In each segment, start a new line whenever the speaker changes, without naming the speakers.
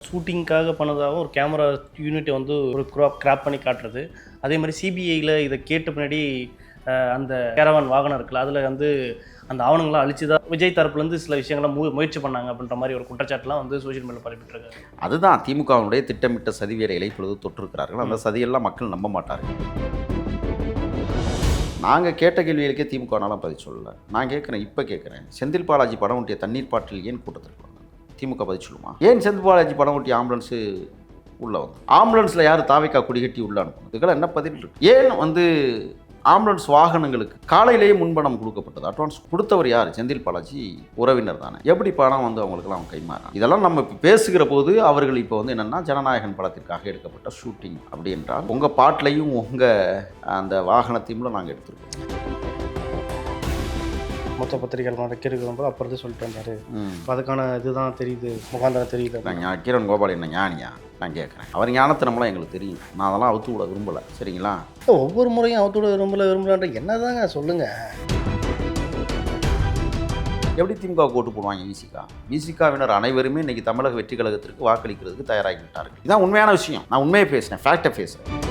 ஷூட்டிங்காக பண்ணதாகவும் ஒரு கேமரா யூனிட்டை வந்து ஒரு கிராப் பண்ணி காட்டுறது. அதே மாதிரி சிபிஐயில் இதை கேட்ட பின்னாடி அந்த கேரவான் வாகனம் இருக்குல்ல, அதில் வந்து அந்த ஆவணங்கள்லாம் அழிச்சு தான் விஜய் தரப்புலேருந்து சில விஷயங்கள்லாம் முயற்சி பண்ணாங்க அப்படின்ற மாதிரி ஒரு குற்றச்சாட்டுலாம் வந்து சோஷியல் மீடியாவில் பரப்பிட்டுருக்காங்க.
அதுதான் திமுகவினுடைய திட்டமிட்ட சதி வேலைகளை இப்பொழுது தொட்டிருக்கிறார்கள். அந்த சதியெல்லாம் மக்கள் நம்ப மாட்டார்கள். நாங்கள் கேட்ட கேள்விகளுக்கே திமுகனாலும் பதில் சொல்லலை. நான் கேட்குறேன், இப்போ கேட்குறேன், செந்தில் பாலாஜி படம் ஒட்டிய தண்ணீர் பாட்டில் ஏன் கூட்டத்திற்கு வந்தாங்க? திமுக பதில் சொல்லுமா? ஏன் செந்தில் பாலாஜி படம் ஒட்டிய ஆம்புலன்ஸு உள்ளே வந்து ஆம்புலன்ஸில் யார் தாவைக்கா குடிகட்டி உள்ள அனுப்பணும்? இதுக்கெல்லாம் என்ன பதில் இருக்குது? ஏன் வந்து ஆம்புலன்ஸ் வாகனங்களுக்கு காலையிலேயே முன்பணம் கொடுக்கப்பட்டது? அட்வான்ஸ் கொடுத்தவர் யார்? செந்தில் பாலாஜி உறவினர் தானே. எப்படி பணம் வந்து அவங்களுக்குலாம் கைமாறான்? இதெல்லாம் நம்ம இப்போ பேசுகிற போது அவர்கள் இப்போ வந்து என்னென்னா ஜனநாயகன் படத்திற்காக எடுக்கப்பட்ட ஷூட்டிங் அப்படி என்றால் உங்கள் பாட்டிலையும் உங்கள் அந்த வாகனத்தையும் நாங்கள் எடுத்துருக்கோம்.
மொத்த பத்திரிகைகள் வைக்கிறதுக்கு போது அப்புறம் தான் சொல்லிட்டு வந்தார். அதுக்கான இதுதான் தெரியுது, முகாந்திரம் தெரியுது.
நான் கிரண் கோபால் என்ன ஞானியா? நான் கேட்குறேன். அவர் ஞானத்தினமெல்லாம் எங்களுக்கு தெரியும். நான் அதெல்லாம் அவுத்து விட விரும்பலை. சரிங்களா?
ஒவ்வொரு முறையும் அவுத்து விட விரும்பலான்ற என்னதாங்க சொல்லுங்கள்.
எப்படி திமுக ஓட்டு போடுவாங்க? விசிகாவினர் அனைவருமே இன்றைக்கி தமிழக வெற்றி கழகத்திற்கு வாக்களிக்கிறதுக்கு தயாராகி விட்டார்கள். இதுதான் உண்மையான விஷயம். நான் உண்மையை பேசுகிறேன், ஃபேக்டை பேசுகிறேன்.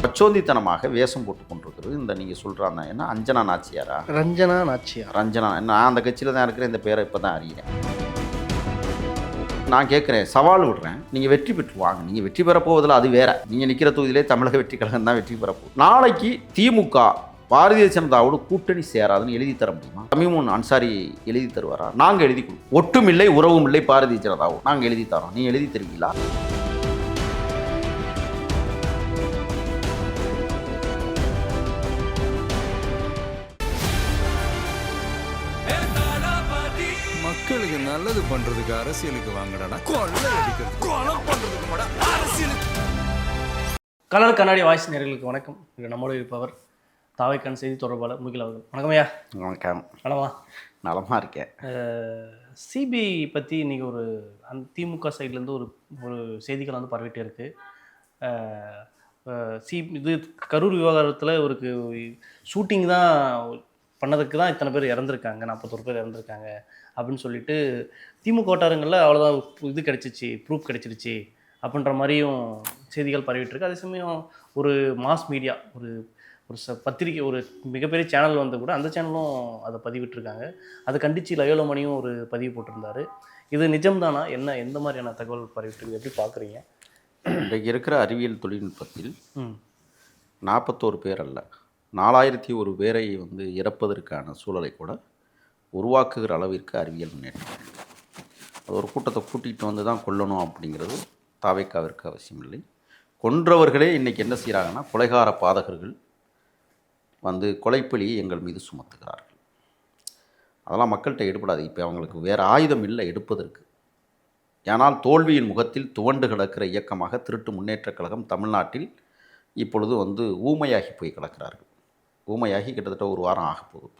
பச்சோந்தித்தனமாக வேஷம் போட்டு கொண்டிருக்கிறது இந்த நீங்கள் சொல்கிறாங்க என்ன அஞ்சனா நாச்சியாரா?
ரஞ்சனா நாச்சியார்.
ரஞ்சனா, நான் அந்த கட்சியில் தான் இருக்கிறேன். இந்த பேரை இப்போ தான் அறிகிறேன். நான் கேட்குறேன், சவால் விடுறேன், நீங்கள் வெற்றி பெற்று வாங்க. நீங்கள் வெற்றி பெறப்போவதில் அது வேற. நீங்கள் நிற்கிற தொகுதியிலே தமிழக வெற்றி கழகம் தான் வெற்றி பெறப்போகுது. நாளைக்கு திமுக பாரதிய ஜனதாவோடு கூட்டணி சேராதுன்னு எழுதி தர முடியுமா? தமிமுன் அன்சாரி எழுதி தருவாரா? நாங்கள் எழுதி கொடுப்போம். ஒட்டும் இல்லை உறவும் இல்லை பாரதிய ஜனதாவோடு நாங்கள் எழுதி தரோம். நீங்கள் எழுதி தருவீங்களா?
மக்களுக்கு நல்லது பண்றதுக்கு அரசியலுக்கு வாங்கடா, கொலை அடிக்கிறது கொலை பண்றதுக்கு கூட அரசியலுக்கு.
கலர் கண்ணாடி வாய்ஸ் நேயர்களுக்கு வணக்கம். இது நம்மோடு இருப்பவர் தாவைக்கான செய்தி தொடர்பாளர் முகில் அவர்கள். வணக்கம் ஐயா.
வணக்கம்.
நலமா?
நலமாக இருக்கேன்.
சிபிஐ பற்றி இன்றைக்கி ஒரு திமுக சைட்லேருந்து ஒரு செய்திகள் வந்து பரவிட்டே இருக்குது. இது கரூர் விவகாரத்தில் ஒரு ஷூட்டிங் தான் பண்ணதுக்கு தான் இத்தனை பேர் இறந்துருக்காங்க, 41 பேர் இறந்துருக்காங்க அப்படின்னு சொல்லிட்டு திமுக வட்டாரங்களில் அவ்வளோதான் இது கிடச்சிச்சு, ப்ரூஃப் கிடச்சிருச்சு அப்படின்ற மாதிரியும் செய்திகள் பரவிட்டுருக்கு. அதே சமயம் ஒரு மாஸ் மீடியா, ஒரு பத்திரிக்கை, ஒரு மிகப்பெரிய சேனல் வந்து கூட அந்த சேனலும் அதை பதிவிட்டிருக்காங்க. அதை கண்டித்து லயோலமணியும் ஒரு பதிவு போட்டிருந்தார். இது நிஜம்தானா? என்ன எந்த மாதிரியான தகவல் பரவிட்டு எப்படி பார்க்குறீங்க?
இன்றைக்கு இருக்கிற அறிவியல் தொழில்நுட்பத்தில் 41 பேர் அல்ல, 4001 பேரை வந்து இறப்பதற்கான சூழலை கூட உருவாக்குகிற அளவிற்கு அறிவியல் முன்னேற்றம். அது ஒரு கூட்டத்தை கூட்டிகிட்டு வந்து தான் கொல்லணும் அப்படிங்கிறது தாவேக்காவிற்கு அவசியம் இல்லை. கொன்றவர்களே இன்றைக்கி என்ன செய்கிறாங்கன்னா, கொலைகார பாதகர்கள் வந்து கொலைப்பழியை எங்கள் மீது சுமத்துகிறார்கள். அதெல்லாம் மக்கள்கிட்ட எடுபடாது. இப்போ அவங்களுக்கு வேறு ஆயுதம் இல்லை எடுப்பதற்கு. ஆனால் தோல்வியின் முகத்தில் துவண்டு கிடக்கிற இயக்கமாக திருட்டு முன்னேற்றக் கழகம் தமிழ்நாட்டில் இப்பொழுது வந்து ஊமையாகி போய் கிடக்கிறார்கள். ஊமையாகி கிட்டத்தட்ட ஒரு வாரம் ஆக போகுது.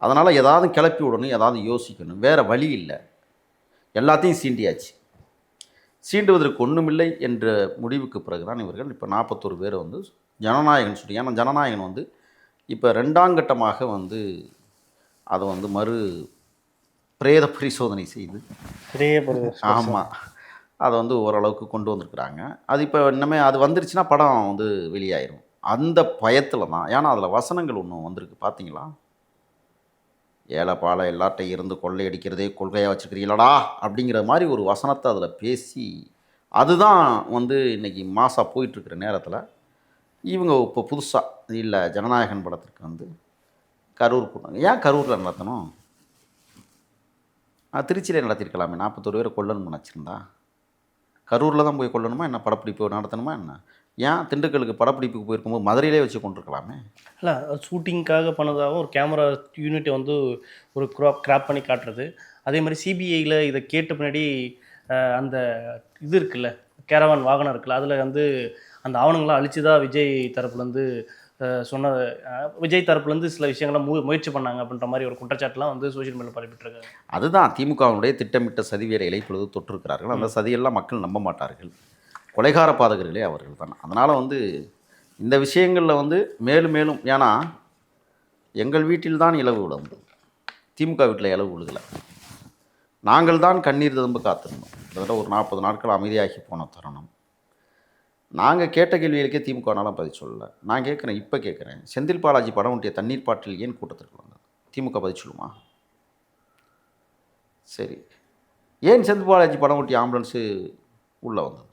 அதனால் ஏதாவது கிளப்பி விடணும், ஏதாவது யோசிக்கணும், வேறு வழி இல்லை. எல்லாத்தையும் சீண்டியாச்சு. சீண்டுவதற்கு ஒன்றுமில்லை என்ற முடிவுக்கு பிறகு தான் இவர்கள் இப்போ 41 பேர் வந்து ஜனநாயகன் சொல்லி, ஏன்னா ஜனநாயகன் வந்து இப்போ 2ஆம் கட்டமாக வந்து அதை வந்து பிரேத பரிசோதனை செய்து, ஆமாம், அதை வந்து ஓரளவுக்கு கொண்டு வந்திருக்கிறாங்க. அது இப்போ இன்னமே அது வந்துருச்சுன்னா படம் வந்து வெளியாயிரும். அந்த பயத்தில் தான். ஏன்னா அதில் வசனங்கள் ஒன்று வந்திருக்கு, பார்த்தீங்களா? ஏழை பாலை எல்லாட்டையும் இருந்து கொள்ளையடிக்கிறதே கொள்கையாக வச்சுருக்கிறீங்களடா அப்படிங்கிற மாதிரி ஒரு வசனத்தை அதில் பேசி, அதுதான் வந்து இன்றைக்கி மாசாக போயிட்டுருக்கிற நேரத்தில் இவங்க இப்போ புதுசாக இல்லை ஜனநாயகன் படத்திற்கு வந்து கரூர் கூட்டாங்க. ஏன் கரூரில் நடத்தணும்? திருச்சியில் நடத்திருக்கலாமே. 41 பேரை கொல்லணும்னு நினச்சிருந்தா கரூரில் தான் போய் கொல்லணுமா என்ன? படப்பிடிப்பு நடத்தணுமா என்ன? ஏன் திண்டுக்கலுக்கு படப்பிடிப்புக்கு போயிருக்கும்போது மதுரையிலே வச்சு கொண்டிருக்கலாமே? இல்லை,
ஷூட்டிங்காக பண்ணதாகவும் ஒரு கேமரா யூனிட்டை வந்து ஒரு கிராப் பண்ணி காட்டுறது. அதே மாதிரி சிபிஐயில் இதை கேட்ட பின்னாடி அந்த இது இருக்குல்ல, கேரவான் வாகனம் இருக்குல்ல, அதில் வந்து அந்த ஆவணங்கள்லாம் அழிச்சு தான் விஜய் தரப்புலேருந்து விஜய் தரப்புலேருந்து சில விஷயங்கள்லாம் முயற்சி பண்ணாங்க அப்படின்ற மாதிரி ஒரு குற்றச்சாட்டுலாம் வந்து சோஷியல் மீடியாவில் பரப்பிட்டுருக்காங்க.
அதுதான் திமுகவினுடைய திட்டமிட்ட சதி வேலைகளை இப்பொழுது தொட்டிருக்கிறார்கள். அந்த சதியெல்லாம் மக்கள் நம்ப மாட்டார்கள். கொலைகார பாதகர்களே அவர்கள் தான். அதனால் வந்து இந்த விஷயங்களில் வந்து மேலும் மேலும், ஏன்னா எங்கள் வீட்டில் தான் இலவு விழுந்தது, திமுக வீட்டில் இலவு விழுகலை. நாங்கள் தான் கண்ணீர் ததும்ப காத்திருந்தோம். கிட்டத்தட்ட ஒரு 40 நாட்கள் அமைதியாகி போன தருணம். நாங்கள் கேட்ட கேள்விகளுக்கே திமுகனாலும் பதில் சொல்லலை. நான் கேட்குறேன், இப்போ கேட்குறேன், செந்தில் பாலாஜி படம் ஒட்டிய தண்ணீர் பாட்டில் ஏன் கூட்டத்திற்கு வந்தது? திமுக பதில் சொல்லுமா? சரி, ஏன் செந்தில் பாலாஜி படம் ஒட்டிய ஆம்புலன்ஸு உள்ளே வந்தது?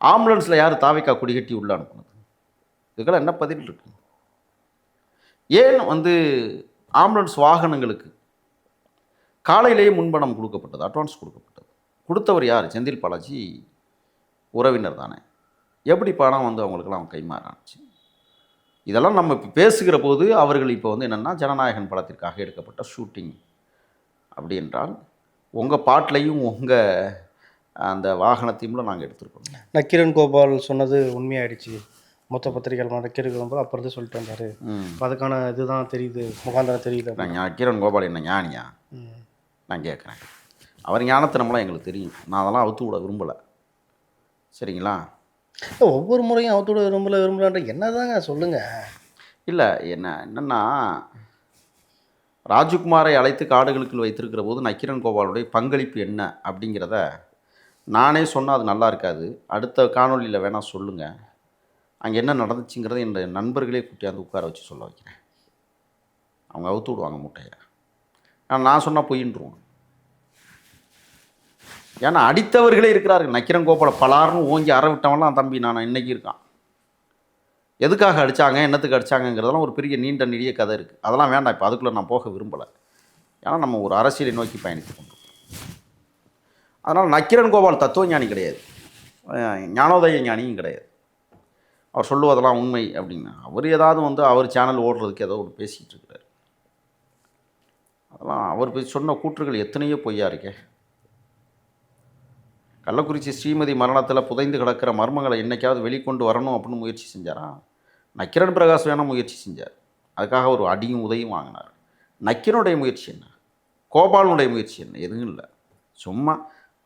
ஆம்புலன்ஸில் யார் தாவைக்கா குடிகட்டி உள்ளே அனுப்புனது? இதுக்கெல்லாம் என்ன பதில் இருக்கு? ஏன் ஆம்புலன்ஸ் வாகனங்களுக்கு காலையிலேயே முன்பணம் கொடுக்கப்பட்டது, அட்வான்ஸ் கொடுக்கப்பட்டது? கொடுத்தவர் யார்? செந்தில் பாலாஜி உறவினர் தானே. எப்படி பணம் அவங்களுக்கெல்லாம் கைமாறாச்சு? இதெல்லாம் நம்ம இப்போ பேசுகிற போது அவர்கள் இப்போ என்னென்னா ஜனநாயகன் படத்திற்காக எடுக்கப்பட்ட ஷூட்டிங் அப்படி என்றால் உங்கள் பாட்டிலையும் உங்கள் அந்த வாகனத்தையும் நாங்கள் எடுத்துருக்கோம்.
நக்கீரன் கோபால் சொன்னது உண்மையாயிடுச்சு. மொத்த பத்திரிகைகள் நக்கீரன் கோபால் அப்புறம் சொல்லிட்டு வந்தார். அதுக்கான இதுதான் தெரியுது, முகாந்திரம் தெரியுது.
நக்கீரன் கோபால் என்ன ஞானியா? நான் கேட்குறேன். அவர் ஞானத்தை நம்மளாம் எங்களுக்கு தெரியும். நான் அதெல்லாம் அவுத்து விட விரும்பலை. சரிங்களா?
ஒவ்வொரு முறையும் அவுத்து விட விரும்பலான்ற என்னதாங்க சொல்லுங்கள்.
இல்லை, என்னென்னா ராஜ்குமாரை அழைத்து காடுகளுக்குள் வைத்திருக்கிற போது நக்கீரன் கோபாலுடைய பங்களிப்பு என்ன அப்படிங்கிறத நானே சொன்னால் அது நல்லா இருக்காது. அடுத்த காணொலியில் வேணால் சொல்லுங்கள். அங்கே என்ன நடந்துச்சுங்கிறத என்னுடைய நண்பர்களே கூட்டியாந்து உட்கார வச்சு சொல்ல வைக்கிறேன். அவங்க அவுத்து விடுவாங்க மூட்டையை. நான் சொன்னால் பொய்ன்றுவோம். ஏன்னா அடித்தவர்களே இருக்கிறார்கள். நக்கீரன் கோபாலை பலார்னு ஓங்கி அற விட்டவன்லாம் தம்பி நான் இன்றைக்கி இருக்கான். எதுக்காக அடித்தாங்க, என்னத்துக்கு அடித்தாங்கங்கிறதெல்லாம் ஒரு பெரிய நீண்ட நெடிய கதை இருக்குது. அதெல்லாம் வேண்டாம், இப்போ அதுக்குள்ளே நான் போக விரும்பலை. ஏன்னா நம்ம ஒரு அரசியலை நோக்கி பயணித்து கொண்டோம். அதனால் நக்கீரன் கோபால் தத்துவ ஞானி கிடையாது, ஞானோதய ஞானியும் கிடையாது. அவர் சொல்லுவதெல்லாம் உண்மை அப்படின்னா அவர் ஏதாவது அவர் சேனல் ஓடுறதுக்கு ஏதோ ஒன்று பேசிகிட்டு இருக்கிறார். அதெல்லாம் அவர் சொன்ன கூற்றுகள் எத்தனையோ பொய்யா இருக்கே. கள்ளக்குறிச்சி ஸ்ரீமதி மரணத்தில் புதைந்து கிடக்கிற மர்மங்களை என்றைக்காவது வெளிக்கொண்டு வரணும் அப்படின்னு முயற்சி செஞ்சாரா? நக்கீரன் பிரகாஷ் வேணால் முயற்சி செஞ்சார். அதுக்காக ஒரு அடியும் உதவியும் வாங்கினார். நக்கீரனுடைய முயற்சி என்ன? கோபாலனுடைய முயற்சி என்ன? எதுவும் இல்லை. சும்மா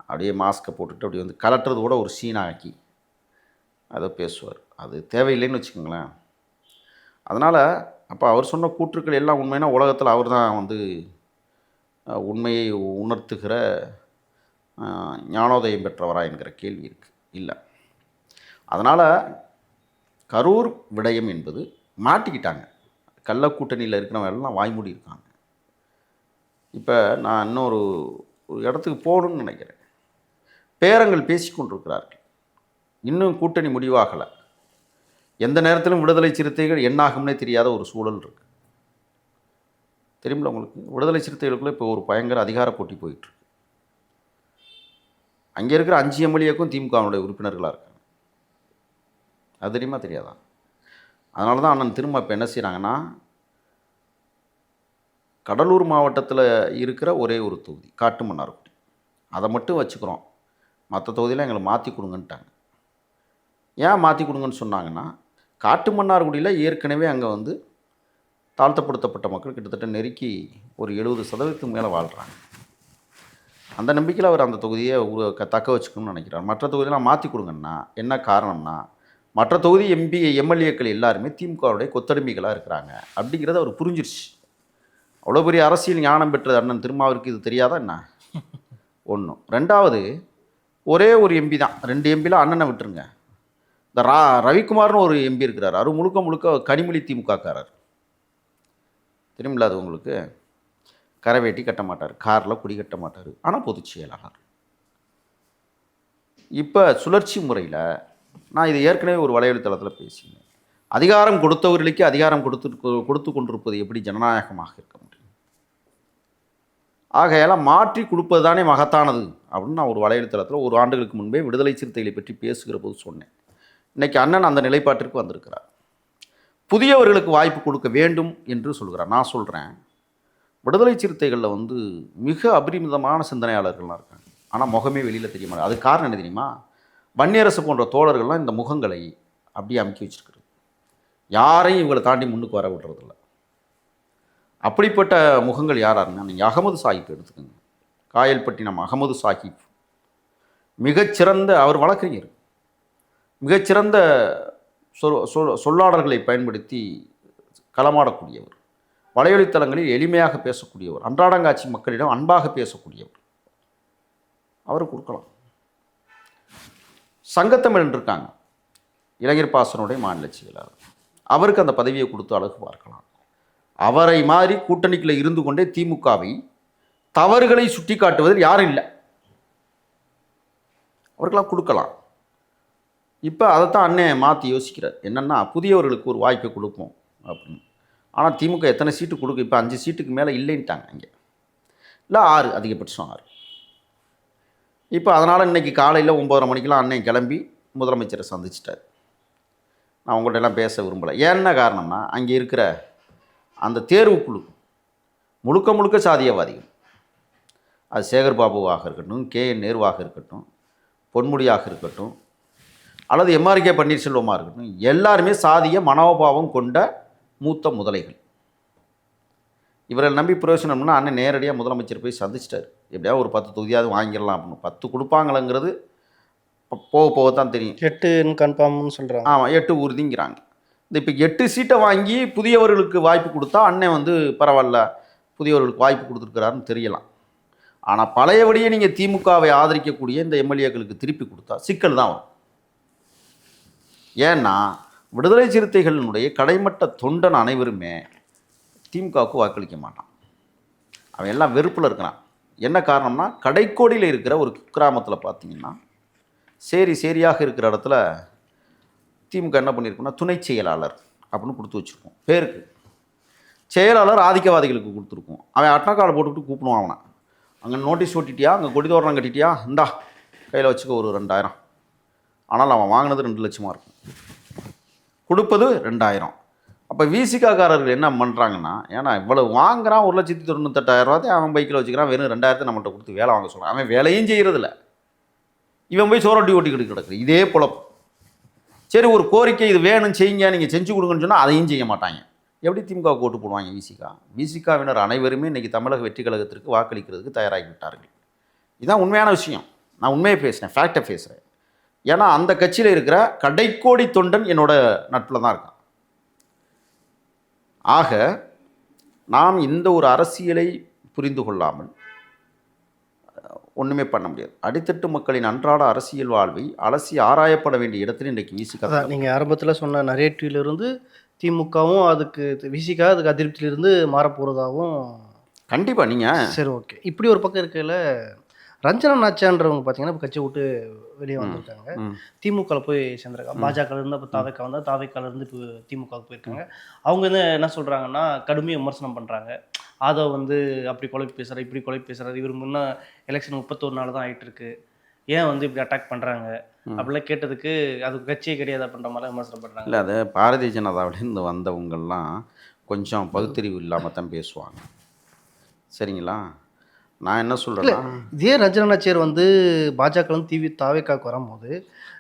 அப்படியே மாஸ்கை போட்டுட்டு அப்படி கலட்டுறது கூட ஒரு சீனாக்கி அதை பேசுவார். அது தேவையில்லைன்னு வச்சுக்கோங்களேன். அதனால் அப்போ அவர் சொன்ன கூற்றுக்கள் எல்லாம் உண்மைன்னா உலகத்தில் அவர் தான் உண்மையை உணர்த்துகிற ஞானோதயம் பெற்றவரா என்கிற கேள்வி இருக்குது. இல்லை. அதனால் கரூர் விடயம் என்பது மாட்டிக்கிட்டாங்க. கள்ளக்கூட்டணியில் இருக்கிறவங்க எல்லாம் வாய்மூடி இருக்காங்க. இப்போ நான் இன்னொரு இடத்துக்கு போகணும்னு நினைக்கிறேன். பேரங்கள் பேசி கொண்டிருக்கிறார்கள். இன்னும் கூட்டணி முடிவாகலை. எந்த நேரத்திலும் விடுதலை சிறுத்தைகள் என்னாகும்னே தெரியாத ஒரு சூழல் இருக்குது. தெரியுமில்ல உங்களுக்கு? விடுதலை சிறுத்தைகளுக்குள்ளே இப்போ ஒரு பயங்கர அதிகார போட்டி போயிட்டுருக்கு. அங்கே இருக்கிற 5 எம்எல்ஏக்கும் திமுகவுடைய உறுப்பினர்களாக இருக்காங்க. அது தெரியுமா தெரியாதா? அதனால தான் அண்ணன் திரும்ப இப்போ என்ன செய்கிறாங்கன்னா, கடலூர் மாவட்டத்தில் இருக்கிற ஒரே ஒரு தொகுதி காட்டுமன்னார்குடி, அதை மட்டும் வச்சுக்கிறோம், மற்ற தொகுதியில் எங்களை மாற்றி கொடுங்கன்ட்டாங்க. ஏன் மாற்றி கொடுங்கன்னு சொன்னாங்கன்னா, காட்டுமன்னார்குடியில் ஏற்கனவே அங்கே தாழ்த்தப்படுத்தப்பட்ட மக்கள் கிட்டத்தட்ட நெருக்கி ஒரு 70% மேலே வாழ்கிறாங்க. அந்த நம்பிக்கையில் அவர் அந்த தொகுதியை தக்க வச்சுக்கணும்னு நினைக்கிறார். மற்ற தொகுதியெலாம் மாற்றி கொடுங்கன்னா என்ன காரணம்னா, மற்ற தொகுதி எம்எல்ஏக்கள் எல்லாருமே திமுகவுடைய கொத்தடிமைகளாக இருக்கிறாங்க அப்படிங்கிறத அவர் புரிஞ்சிருச்சு. அவ்வளோ பெரிய அரசியல் ஞானம் பெற்றது அண்ணன் திருமாவிற்கு இது தெரியாதா என்ன? ஒன்று. ரெண்டாவது, ஒரே ஒரு எம்பி தான், 2 எம்பிலாம் அண்ணனை விட்டுருங்க. இந்த ரவிக்குமார்னு ஒரு எம்பி இருக்கிறார். அவர் முழுக்க முழுக்க கனிமொழி திமுகக்காரர். தெரியுமில்ல அது உங்களுக்கு? கரை வேட்டி கட்ட மாட்டார், காரில் குடி கட்ட மாட்டார், ஆனால் பொதுச் செயலாளர். இப்போ சுழற்சி முறையில் நான் இது ஏற்கனவே ஒரு வலைவலைத்தளத்தில் பேசினேன். அதிகாரம் கொடுத்தவர்களுக்கு அதிகாரம் கொடுத்து கொண்டிருப்பது எப்படி ஜனநாயகமாக இருக்க முடியும்? ஆகையால் மாற்றி கொடுப்பது தானே மகத்தானது அப்படின்னு நான் ஒரு வலைவலைத்தளத்தில் ஒரு ஆண்டுகளுக்கு முன்பே விடுதலை சிறுத்தைகளை பற்றி பேசுகிற போது சொன்னேன். இன்றைக்கி அண்ணன் அந்த நிலைப்பாட்டிற்கு வந்திருக்கிறார். புதியவர்களுக்கு வாய்ப்பு கொடுக்க வேண்டும் என்று சொல்கிறார். நான் சொல்கிறேன், விடுதலை சிறுத்தைகளில் மிக அபரிமிதமான சிந்தனையாளர்கள்லாம் இருக்காங்க, ஆனால் முகமே வெளியில் தெரிய மாட்டாங்க. அதுக்கு காரணம் என்ன தெரியுமா? வன்னியரசு போன்ற தோழர்கள்லாம் இந்த முகங்களை அப்படியே அமுக்கி வச்சுருக்கிறது. யாரையும் இவங்களை தாண்டி முன்னுக்கு வர விடுறதில்ல. அப்படிப்பட்ட முகங்கள் யாராருன்னா, நீங்கள் அகமது சாஹிப் எடுத்துக்கோங்க. காயல்பட்டினம் அகமது சாஹிப் மிகச்சிறந்த, அவர் வழக்கறிஞர், மிகச்சிறந்த சொல்லாடல்களை பயன்படுத்தி களமாடக்கூடியவர், வலையொலித்தளங்களில் எளிமையாக பேசக்கூடியவர், அன்றாடங்காட்சி மக்களிடம் அன்பாக பேசக்கூடியவர், அவருக்கு கொடுக்கலாம். சங்கத்தமிழன் இருக்காங்க, இளைஞர் பாசனுடைய மாநில செயலாளர், அவருக்கு அந்த பதவியை கொடுத்து அழகு பார்க்கலாம். அவரை மாதிரி கூட்டணிக்குள்ள இருந்து கொண்டே திமுகவை தவறுகளை சுட்டி காட்டுவதில் யாரும் இல்லை, அவருக்கெல்லாம் கொடுக்கலாம். இப்போ அதைத்தான் அண்ணன் மாற்றி யோசிக்கிறார். என்னென்னா புதியவர்களுக்கு ஒரு வாய்ப்பை கொடுப்போம் அப்படின்னு. ஆனால் திமுக எத்தனை சீட்டு கொடுக்கும்? இப்போ 5 சீட்டுக்கு மேலே இல்லைன்ட்டாங்க. இங்கே இல்லை 6, அதிகபட்சம் 6. இப்போ அதனால் இன்றைக்கி காலையில் 9:30 மணிக்கெலாம் அண்ணன் கிளம்பி முதலமைச்சரை சந்திச்சிட்டார். நான் உங்கள்கிட்ட எல்லாம் பேச விரும்பலை. என்ன காரணம்னா அங்கே இருக்கிற அந்த தேர்வுக்குழு முழுக்க முழுக்க சாதியவாதிகள். அது சேகர் பாபுவாக இருக்கட்டும், KN நேருவாக இருக்கட்டும், பொன்முடியாக இருக்கட்டும், அல்லது MRK பன்னீர்செல்வமாக இருக்கட்டும், எல்லாருமே சாதிய மனோபாவம் கொண்ட மூத்த முதலைகள். இவரை நம்பி பிரயோசனம்னா அண்ணன் நேரடியாக முதலமைச்சர் போய் சந்திச்சிட்டார். எப்படியா ஒரு 10 தொகுதியாவது வாங்கிடலாம் அப்படின்னு. 10 கொடுப்பாங்களங்கிறது போக போகத்தான் தெரியும்.
8 கன்ஃபார்ம்னு சொல்கிறாங்க.
ஆமாம், 8 உறுதிங்கிறாங்க. இப்போ 8 சீட்டை வாங்கி புதியவர்களுக்கு வாய்ப்பு கொடுத்தா அண்ணன் வந்து பரவாயில்ல, புதியவர்களுக்கு வாய்ப்பு கொடுத்துருக்கிறாருன்னு தெரியலாம். ஆனால் பழையபடியே நீங்கள் திமுகவை ஆதரிக்கக்கூடிய இந்த MLAக்களுக்கு திருப்பி கொடுத்தா சிக்கல் தான் வரும். ஏன்னா விடுதலை சிறுத்தைகளினுடைய கடைமட்ட தொண்டன் அனைவருமே திமுகவுக்கு வாக்களிக்க மாட்டான். அவன் எல்லாம் வெறுப்பில் இருக்கிறான். என்ன காரணம்னா கடைக்கோடியில் இருக்கிற ஒரு கிராமத்தில் பார்த்தீங்கன்னா சேரியாக இருக்கிற இடத்துல திமுக என்ன பண்ணியிருக்கோம்னா துணை செயலாளர் அப்படின்னு கொடுத்து வச்சுருக்கோம். பேருக்கு செயலாளர் ஆதிக்கவாதிகளுக்கு கொடுத்துருக்கோம். அவன் அட்டக்காலை போட்டுக்கிட்டு கூப்பிடுவான். அவனை அங்கே நோட்டீஸ் ஓட்டிட்டியா, அங்கே கொடி தோரணம் கட்டிட்டியா, இந்தா கையில் வச்சுக்க ஒரு 2000. ஆனால் அவன் வாங்கினது 2 லட்சமாக இருக்கும், கொடுப்பது 2000. அப்போ விசிகாக்காரர்கள் என்ன பண்ணுறாங்கன்னா, ஏன்னா இவ்வளவு வாங்குறான், 1,98,000 அவன் பைக்கில் வச்சுக்கிறான், வெறும் 2000 நம்மள்கிட்ட கொடுத்து வேலை வாங்க சொல்கிறான். அவன் வேலையும் செய்கிறதில்ல, இவன் போய் சோரட்டி ஓட்டிக்கிட்டு கிடக்குது. இதே பொழப்பு. சரி, ஒரு கோரிக்கை இது வேணும் செய்யுங்க, நீங்கள் செஞ்சு கொடுங்கன்னு சொன்னால் அதையும் செய்ய மாட்டாங்க. எப்படி திமுக ஓட்டு போடுவாங்க? விசிகாவினர் அனைவருமே இன்றைக்கி தமிழக வெற்றி கழகத்திற்கு வாக்களிக்கிறதுக்கு தயாராகி விட்டார்கள். இதுதான் உண்மையான விஷயம். நான் உண்மையை பேசுகிறேன், ஃபேக்டை பேசுகிறேன். ஏன்னா அந்த கட்சியில் இருக்கிற கடைக்கோடி தொண்டன் என்னோட நட்பில் தான் இருக்கான். ஆக நாம் இந்த ஒரு அரசியலை புரிந்து கொள்ளாமல் ஒன்றுமே பண்ண முடியாது. அடித்தட்டு மக்களின் அன்றாட அரசியல் வாழ்வை அலசி ஆராயப்பட வேண்டிய இடத்துல இன்றைக்கு விசிகா.
நீங்கள் ஆரம்பத்தில் சொன்ன நரேட்டிவிலிருந்து திமுகவும் அதுக்கு விசிகா அதுக்கு அதிருப்தியிலிருந்து மாறப்போகிறதாகவும்
கண்டிப்பாக நீங்கள்
சரி ஓகே. இப்படி ஒரு பக்கம் இருக்கையில் ரஞ்சனா நாச்சியான்றவங்க பார்த்தீங்கன்னா இப்போ கட்சியை விட்டு வெளியே வந்திருக்காங்க, திமுகவில் போய் சேர்ந்துருக்காங்க. பாஜகலேருந்து அப்போ தாவேக்கா வந்தால் தாவேக்காலேருந்து இப்போ திமுகவுக்கு போயிருக்காங்க. அவங்க வந்து என்ன சொல்கிறாங்கன்னா கடுமையாக விமர்சனம் பண்ணுறாங்க. அதை வந்து அப்படி குழப்பி பேசுகிறார், இப்படி குழப்பி பேசுகிறார், இவர் முன்னே எலெக்ஷன் 31 நாள் தான் ஆகிட்டுருக்கு, ஏன் வந்து இப்படி அட்டாக் பண்ணுறாங்க அப்படிலாம் கேட்டதுக்கு அது கட்சியே கிடையாது அப்படின்ற மாதிரி விமர்சனம் பண்ணுறாங்க.
இல்லை, அது பாரதிய ஜனதாவிலேருந்து வந்தவங்கள்லாம் கொஞ்சம் பகுத்தறிவு இல்லாமல் தான் பேசுவாங்க. சரிங்களா? நான் என்ன சொல்கிறேன்னா,
இதே ரஞ்சனா நாச்சியார் வந்து பாஜக வந்து தாவேக்காவுக்கு வரும்போது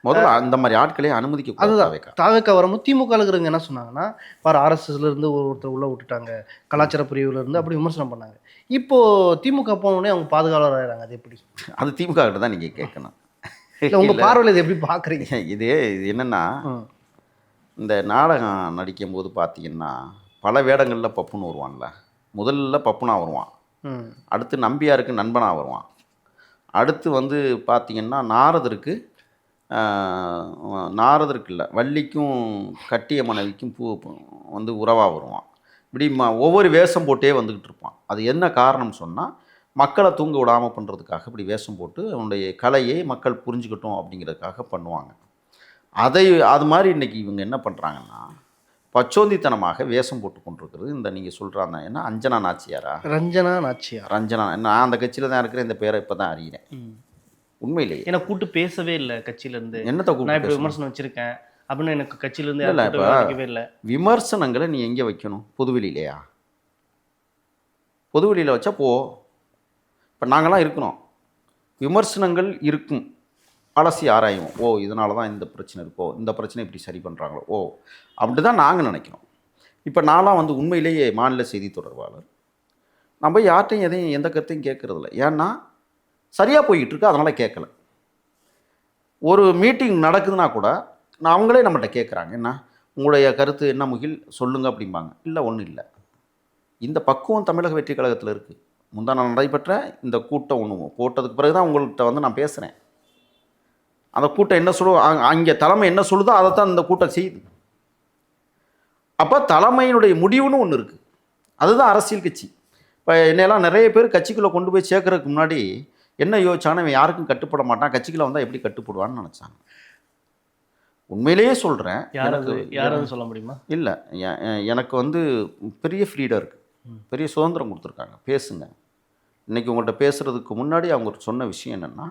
முதல்ல அந்த மாதிரி ஆட்களே அனுமதிக்க.
அதுதான் தாவேக்கா வரும்போது திமுக இருக்கிறவங்க என்ன சொன்னாங்கன்னா, பாரு RSSலேருந்து ஒருத்தர் உள்ளே விட்டுட்டாங்க, கலாச்சார பிரிவுலேருந்து அப்படி விமர்சனம் பண்ணாங்க. இப்போது திமுக போனோடனே அவங்க பாதுகாவலர் ஆகிறாங்க. அது எப்படி?
அது திமுக கிட்ட தான் நீங்கள் கேட்கணும்.
உங்கள் பார்வையில் இது எப்படி பார்க்குறீங்க?
இது என்னென்னா, இந்த நாடகம் நடிக்கும் போது பார்த்தீங்கன்னா பல வேடங்களில் பப்புன்னு வருவான்ல. முதல்ல பப்புனா வருவான், அடுத்து நம்பியாருக்கு நண்பனாக வருவான், அடுத்து வந்து பார்த்திங்கன்னா நாரதருக்கு இல்லை வள்ளிக்கும் கட்டிய மனைவிக்கும் பூ வந்து உறவாக வருவான். இப்படி ஒவ்வொரு வேஷம் போட்டே வந்துக்கிட்டு இருப்பான். அது என்ன காரணம் சொன்னால் மக்களை தூங்க விடாமல் பண்ணுறதுக்காக இப்படி வேஷம் போட்டு அவனுடைய கலையை மக்கள் புரிஞ்சுக்கட்டும் அப்படிங்கிறதுக்காக பண்ணுவாங்க. அது மாதிரி இன்றைக்கி இவங்க என்ன பண்ணுறாங்கன்னா பச்சோந்தித்தனமாக வேஷம் போட்டு கொண்டிருக்கிறது. இந்த நீங்கள் சொல்கிறாங்க என்ன ரஞ்சனா நாச்சியார் நான் அந்த கட்சியில் தான் இருக்கிறேன், இந்த பேரை இப்போ தான் அறிகிறேன். உண்மையிலேயே என்னை
கூட்டு பேசவே இல்லை கட்சியிலேருந்து.
என்னத்தை கூட்டு
விமர்சனம் வச்சுருக்கேன் அப்படின்னு எனக்கு கட்சியிலேருந்து இல்லை.
விமர்சனங்களை நீ எங்கே வைக்கணும்? பொதுவெளியிலையா? பொதுவெளியில் வச்சா போ. இப்போ நாங்களாம் இருக்கிறோம், விமர்சனங்கள் இருக்கும், அலசி ஆராயும். ஓ, இதனால தான் இந்த பிரச்சனை இருக்கோ, இந்த பிரச்சனை இப்படி சரி பண்ணுறாங்களோ, ஓ அப்படி தான் நாங்கள் நினைக்கிறோம். இப்போ நான்லாம் வந்து உண்மையிலேயே மாநில செய்தி தொடர்பாளர். நம்ம யார்ட்டையும் எந்த கருத்தையும் கேட்குறதில்ல. ஏன்னா சரியாக போய்கிட்டு இருக்கு, அதனால் கேட்கல. ஒரு மீட்டிங் நடக்குதுன்னா கூட அவங்களே நம்மகிட்ட கேட்குறாங்க, என்ன உங்களுடைய கருத்து என்ன முகில் சொல்லுங்க அப்படிம்பாங்க. இல்லை, ஒன்றும் இல்லை. இந்த பக்குவம் தமிழக வெற்றி கழகத்தில் இருக்குது. முந்தா நாள் நடைபெற்ற இந்த கூட்டம் ஒன்று போட்டதுக்கு பிறகு தான் உங்கள்கிட்ட வந்து நான் பேசுகிறேன். அந்த கூட்டம் என்ன சொல்லுவோம், அங்கே தலைமை என்ன சொல்லுதோ அதை தான் இந்த கூட்டம் செய்யுது. அப்போ தலைமையினுடைய முடிவுன்னு ஒன்று இருக்குது. அதுதான் அரசியல் கட்சி. இப்போ என்னெல்லாம் நிறைய பேர் கட்சிக்குள்ளே கொண்டு போய் சேர்க்கறதுக்கு முன்னாடி என்ன யோசிச்சானே, இவன் யாருக்கும் கட்டுப்பட மாட்டான், கட்சிக்குள்ளே வந்தால் எப்படி கட்டுப்படுவான்னு நினச்சாங்க. உண்மையிலேயே சொல்கிறேன்.
யாராவது சொல்ல முடியுமா? இல்லை,
எனக்கு வந்து பெரிய ஃப்ரீடம் இருக்குது, பெரிய சுதந்திரம் கொடுத்துருக்காங்க. பேசுங்க. இன்றைக்கி உங்கள்கிட்ட பேசுகிறதுக்கு முன்னாடி அவங்க சொன்ன விஷயம் என்னென்னா,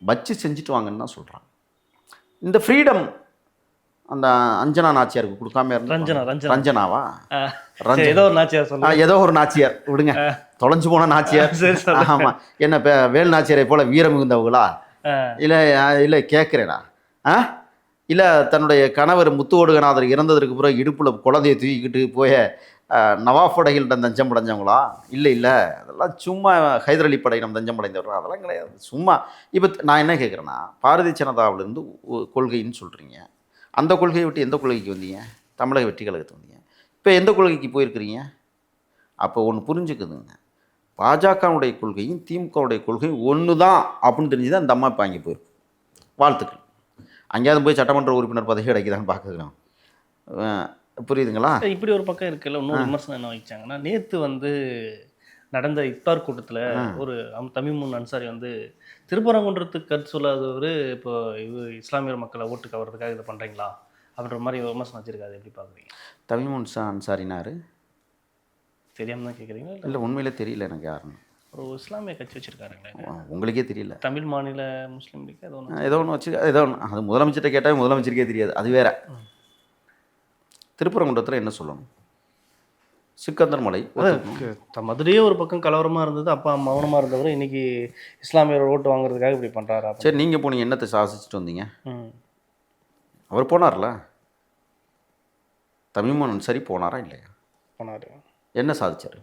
வச்சு செஞ்சுட்டு வாங்கன்னு தான் சொல்கிறாங்க. இந்த ஃப்ரீடம் அந்த அஞ்சனா நாச்சியாருக்கு கொடுக்காம இருந்தா, ரஞ்சனாவா,
ஏதோ ஒரு நாச்சியார் சொல்ல,
ஏதோ ஒரு நாச்சியார் விடுங்க, தொலைஞ்சு போன நாச்சியார். ஆமாம், என்ன வேல் நாச்சியாரை போல வீரம் மிகுந்தவங்களா? இல்லை கேட்குறேனா? இல்லை தன்னுடைய கணவர் முத்துவோடுகநாதர் இறந்ததற்கு பிறகு இடுப்பில் குழந்தையை தூக்கிக்கிட்டு போய நவாஃபடைகள்கிட்ட தஞ்சம் அடைஞ்சவங்களா? இல்லை, அதெல்லாம் சும்மா ஹைதர் அலி படையிடம் தஞ்சம் அடைந்தவர்கள், அதெல்லாம் கிடையாது. சும்மா இப்போ நான் என்ன கேட்குறேன்னா, பாரதிய ஜனதாவிலேருந்து கொள்கைன்னு சொல்கிறீங்க, அந்த கொள்கையை விட்டு எந்த கொள்கைக்கு வந்தீங்க? தமிழக வெற்றி கழகத்துக்கு வந்தீங்க. இப்போ எந்த கொள்கைக்கு போயிருக்கிறீங்க? அப்போ ஒன்று புரிஞ்சுக்குதுங்க, பாஜகவுடைய கொள்கையும் திமுகவுடைய கொள்கையும் ஒன்று தான் அப்படின்னு தெரிஞ்சு தான் இந்த அம்மா இப்போ அங்கே போயிருக்கு. வாழ்த்துக்கள். அங்கேயாவது போய் சட்டமன்ற உறுப்பினர் பதவி கிடைக்குதான்னு பார்க்குறோம். புரியுதுங்களா?
இப்படி ஒரு பக்கம் இருக்குல்ல. இன்னொரு விமர்சனம் என்ன வச்சாங்கன்னா, நேற்று வந்து நடந்த இஃப்தார் கூட்டத்தில் ஒரு தமிமுன் அன்சாரி வந்து திருப்பரங்குன்றத்துக்கு கருத்து சொல்லாதவர் இப்போ இஸ்லாமியர் மக்களை ஓட்டு கவர்றதுக்காக இதை பண்ணுறீங்களா அப்படின்ற மாதிரி விமர்சனம் வச்சிருக்காது. எப்படி பார்க்குறீங்க?
தமிமுன் அன்சாரினாரு
தெரியாமல் தான் கேட்குறீங்களா?
இல்லை, உண்மையிலே தெரியல எனக்கு யாருன்னு.
ஒரு இஸ்லாமிய கட்சி வச்சுருக்காருங்களே,
உங்களுக்கே தெரியல?
தமிழ் மாநில முஸ்லீம் லீக்
ஏதோ ஒன்று வச்சு, ஏதோ ஒன்று. அது முதலமைச்சர்கிட்ட கேட்டால் முதலமைச்சருக்கே தெரியாது, அது வேற. திருப்பரங்குன்றத்தில் என்ன சொல்லணும்? சிக்கந்தர் மலை
மதுரையே ஒரு பக்கம் கலவரமாக இருந்தது, அப்பா மௌனமாக இருந்தவர் இன்னைக்கு இஸ்லாமியர் ஓட்டு வாங்குறதுக்காக இப்படி பண்ணுறாரா?
சரி, நீங்கள் போனீங்க, என்னத்தை சாதிச்சுட்டு வந்தீங்க? அவர் போனார்ல, தமிமுன் அன்சாரி போனாரா இல்லையா?
போனார். என்ன சாதிச்சார்?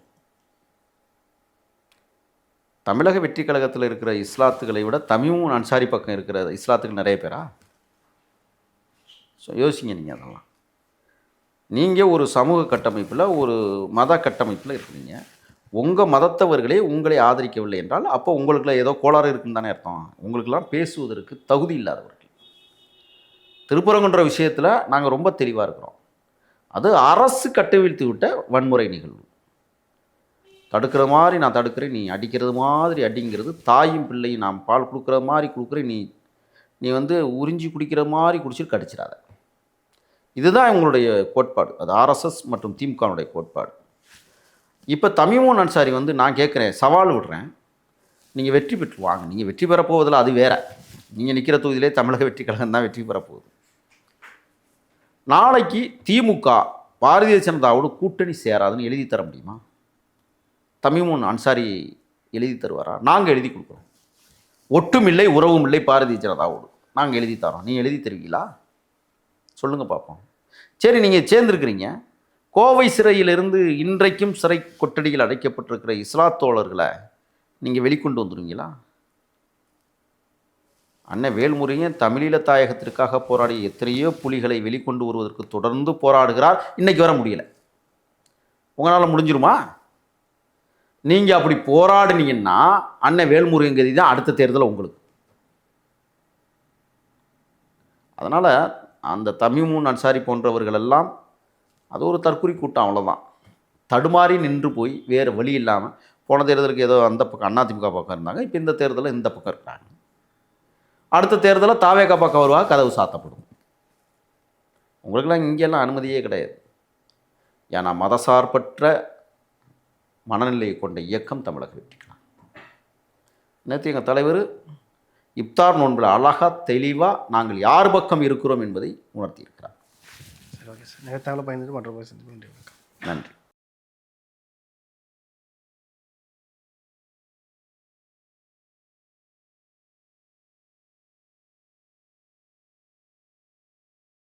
தமிழக வெற்றி கழகத்தில் இருக்கிற இஸ்லாத்துகளை விட தமிமுன் அன்சாரி பக்கம் இருக்கிற இஸ்லாத்துக்கு நிறைய பேரா? ஸோ யோசிங்க நீங்கள். அதெல்லாம் நீங்கள் ஒரு சமூக கட்டமைப்பில், ஒரு மத கட்டமைப்பில் இருக்கிறீங்க. உங்கள் மதத்தவர்களே உங்களை ஆதரிக்கவில்லை என்றால் அப்போ உங்களுக்குலாம் ஏதோ கோளாறு இருக்குன்னு தானே அர்த்தம். உங்களுக்கெல்லாம் பேசுவதற்கு தகுதி இல்லாதவர்கள். திருப்பரங்குன்ற விஷயத்தில் நாங்கள் ரொம்ப தெளிவாக இருக்கிறோம். அது அரசு கட்டவிழ்த்து விட்ட வன்முறை நிகழ்வு. தடுக்கிற மாதிரி நான் தடுக்கிறேன், நீ அடிக்கிறது மாதிரி அடிங்கிறது. தாயும் பிள்ளையும் நான் பால் கொடுக்குற மாதிரி கொடுக்குறேன், நீ வந்து உறிஞ்சி குடிக்கிற மாதிரி குடிச்சிட்டு கடிச்சிடாத. இதுதான் இவங்களுடைய கோட்பாடு. அது ஆர்எஸ்எஸ் மற்றும் திமுகனுடைய கோட்பாடு. இப்போ தமிமுன் அன்சாரி வந்து நான் கேட்குறேன், சவால் விடுறேன், நீங்கள் வெற்றி பெற்று வாங்க. நீங்கள் வெற்றி பெறப்போவதில்லை, அது வேற. நீங்கள் நிற்கிற தொகுதியிலே தமிழக வெற்றி கழகம் தான் வெற்றி பெறப்போகுது. நாளைக்கு திமுக பாரதிய ஜனதாவோடு கூட்டணி சேராதுன்னு எழுதி தர முடியுமா? தமிமுன் அன்சாரி எழுதி தருவாரா? நாங்கள் எழுதி கொடுக்குறோம். ஒட்டும் இல்லை உறவும் இல்லை பாரதிய ஜனதாவோடு, நாங்கள் எழுதி தரோம். நீங்கள் எழுதி தருவீங்களா? சொல்லுங்கள் பார்ப்போம். சரி, நீங்கள் சேர்ந்துருக்கிறீங்க. கோவை சிறையிலிருந்து இன்றைக்கும் சிறை கொட்டடியில் அடைக்கப்பட்டிருக்கிற இஸ்லாத் தோழர்களை நீங்கள் வெளிக்கொண்டு வந்துடுவீங்களா? அண்ணன் வேல்முருகன் தமிழீழ தாயகத்திற்காக போராடிய எத்தனையோ புலிகளை வெளிக்கொண்டு வருவதற்கு தொடர்ந்து போராடுகிறார். இன்றைக்கி வர முடியலை. உங்களால் முடிஞ்சிருமா? நீங்கள் அப்படி போராடினீங்கன்னா அண்ணன் வேல்முருகன் கதி தான் அடுத்த தேர்தல் உங்களுக்கு. அதனால் அந்த தமிமுன் அன்சாரி போன்றவர்கள் எல்லாம் அது ஒரு தற்குறி கூட்டம், அவ்வளோதான். தடுமாறி நின்று போய் வேறு வழி இல்லாமல், போன தேர்தலுக்கு ஏதோ அந்த பக்கம் அதிமுக பக்கம் இருந்தாங்க, இப்போ இந்த தேர்தலில் இந்த பக்கம் இருக்கிறாங்க. அடுத்த தேர்தலில் தாவேகா பக்கம் வருவாங்க, கதவு சாத்தப்படும். உங்களுக்கெல்லாம் இங்கெல்லாம் அனுமதியே கிடையாது. ஏன்னா மதசார்பற்ற மனநிலையை கொண்ட இயக்கம் தமிழக வெற்றி கழகம். நேற்று எங்கள் தலைவர் இப்தார் நோன்பில் அழகாக தெளிவாக நாங்கள் யார் பக்கம் இருக்கிறோம் என்பதை உணர்த்தியிருக்கிறார்.
சரி, ஓகே சார். நேரத்தால் பயந்துட்டு மற்ற நன்றி.